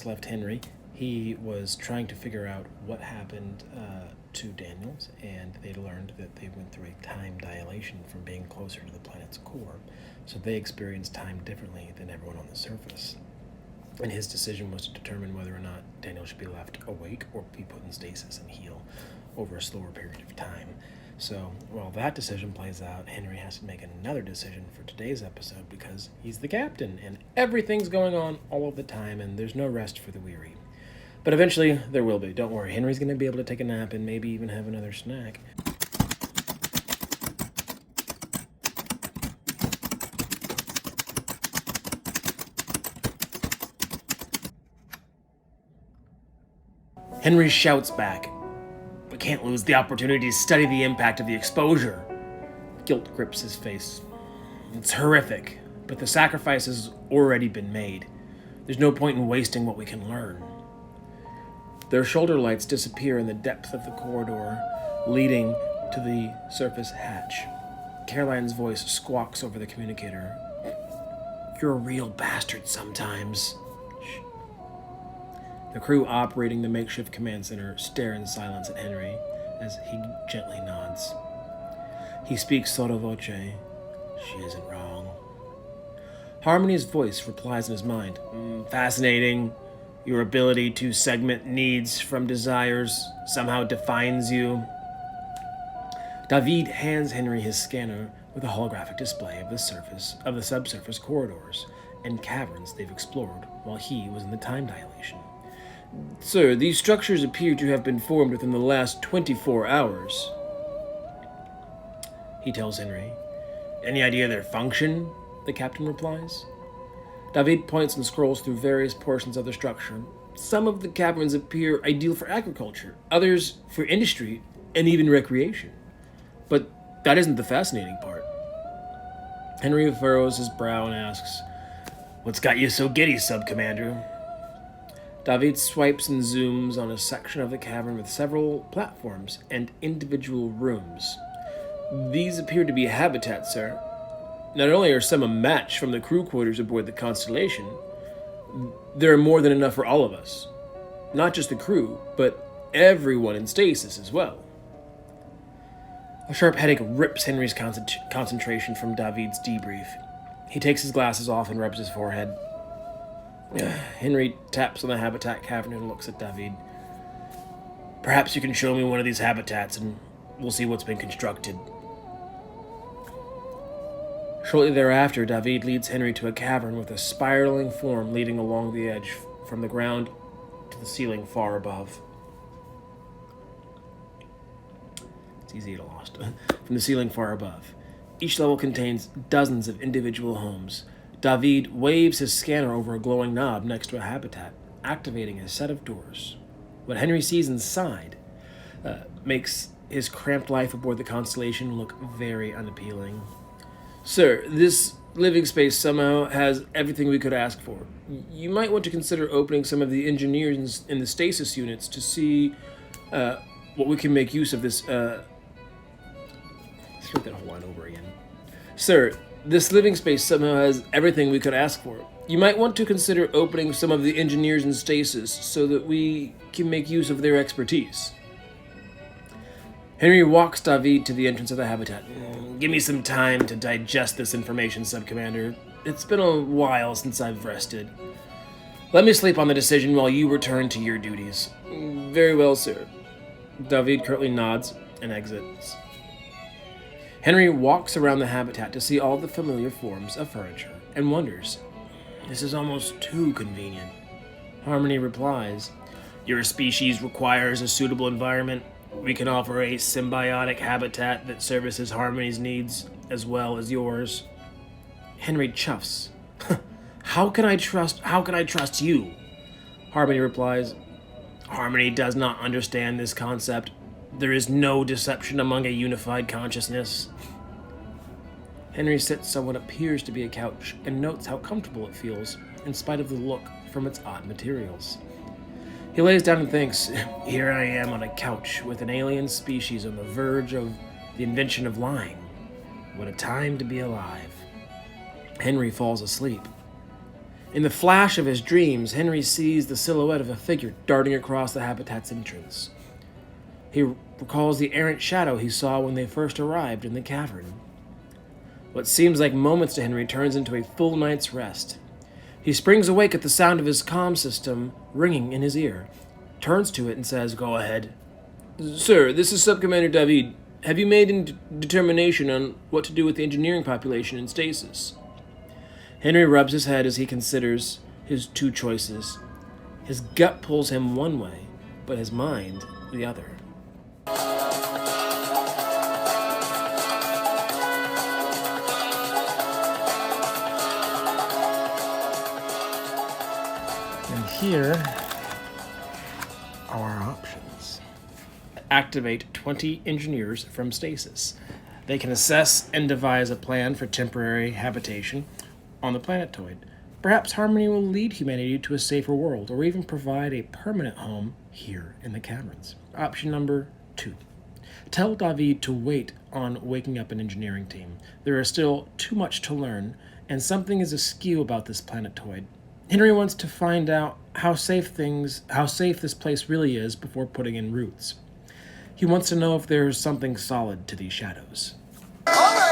last left Henry, he was trying to figure out what happened to Daniels, and they learned that they went through a time dilation from being closer to the planet's core, so they experienced time differently than everyone on the surface. And his decision was to determine whether or not Daniel should be left awake or be put in stasis and heal over a slower period of time. So while that decision plays out, Henry has to make another decision for today's episode because he's the captain and everything's going on all of the time and there's no rest for the weary. But eventually there will be. Don't worry, Henry's going to be able to take a nap and maybe even have another snack. Henry shouts back, "We can't lose the opportunity to study the impact of the exposure." Guilt grips his face. "It's horrific, but the sacrifice has already been made. There's no point in wasting what we can learn." Their shoulder lights disappear in the depth of the corridor, leading to the surface hatch. Caroline's voice squawks over the communicator. "You're a real bastard sometimes." Shh. The crew operating the makeshift command center stare in silence at Henry as he gently nods. He speaks sotto voce. "She isn't wrong." Harmony's voice replies in his mind. "Fascinating. Your ability to segment needs from desires somehow defines you." Davide hands Henry his scanner with a holographic display of the subsurface corridors and caverns they've explored while he was in the time dilation. "Sir, these structures appear to have been formed within the last 24 hours. He tells Henry. "Any idea of their function?" the captain replies. Davide points and scrolls through various portions of the structure. Some of the caverns appear ideal for agriculture, others for industry, and even recreation. But that isn't the fascinating part. Henry furrows his brow and asks, "What's got you so giddy, Sub-Commander?" Davide swipes and zooms on a section of the cavern with several platforms and individual rooms. "These appear to be habitats, sir. Not only are some a match from the crew quarters aboard the Constellation, there are more than enough for all of us. Not just the crew, but everyone in stasis as well." A sharp headache rips Henry's concentration from Davide's debrief. He takes his glasses off and rubs his forehead. Henry taps on the habitat cavern and looks at Davide. "Perhaps you can show me one of these habitats and we'll see what's been constructed." Shortly thereafter, Davide leads Henry to a cavern with a spiraling form leading along the edge from the ground to the ceiling far above. It's easy to get lost. From the ceiling far above. Each level contains dozens of individual homes. Davide waves his scanner over a glowing knob next to a habitat, activating a set of doors. What Henry sees inside makes his cramped life aboard the Constellation look very unappealing. "Sir, this living space somehow has everything we could ask for. You might want to consider opening some of the engineers in the stasis units to see what we can make use of this." Let's read that whole line over again. "Sir, this living space somehow has everything we could ask for. You might want to consider opening some of the engineers in stasis so that we can make use of their expertise." Henry walks Davide to the entrance of the habitat. "Give me some time to digest this information, Sub-Commander. It's been a while since I've rested. Let me sleep on the decision while you return to your duties." "Very well, sir." Davide curtly nods and exits. Henry walks around the habitat to see all the familiar forms of furniture and wonders. "This is almost too convenient." Harmony replies, "Your species requires a suitable environment. We can offer a symbiotic habitat that services Harmony's needs as well as yours." Henry chuffs. How can I trust you?" Harmony replies, "Harmony does not understand this concept. There is no deception among a unified consciousness." Henry sits on what appears to be a couch and notes how comfortable it feels, in spite of the look from its odd materials. He lays down and thinks, "Here I am on a couch with an alien species on the verge of the invention of lying. What a time to be alive." Henry falls asleep. In the flash of his dreams, Henry sees the silhouette of a figure darting across the habitat's entrance. He recalls the errant shadow he saw when they first arrived in the cavern. What seems like moments to Henry turns into a full night's rest. He springs awake at the sound of his comm system ringing in his ear, turns to it and says, "Go ahead." "Sir, this is Subcommander Davide. Have you made a determination on what to do with the engineering population in stasis?" Henry rubs his head as he considers his two choices. His gut pulls him one way, but his mind the other. And here are our options. Activate 20 engineers from stasis. They can assess and devise a plan for temporary habitation on the planetoid. Perhaps Harmony will lead humanity to a safer world, or even provide a permanent home here in the caverns. Option number 2. Tell Davide to wait on waking up an engineering team. There is still too much to learn, and something is askew about this planetoid. Henry wants to find out how safe this place really is before putting in roots. He wants to know if there's something solid to these shadows. Bye.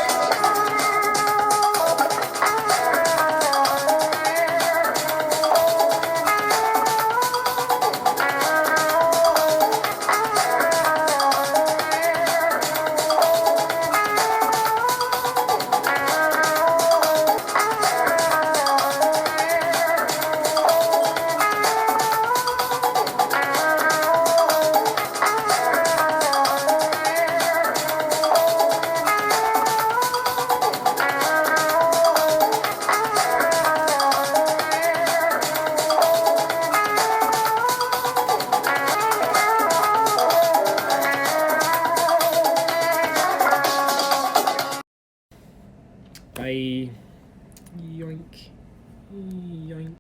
Yoink. Yoink.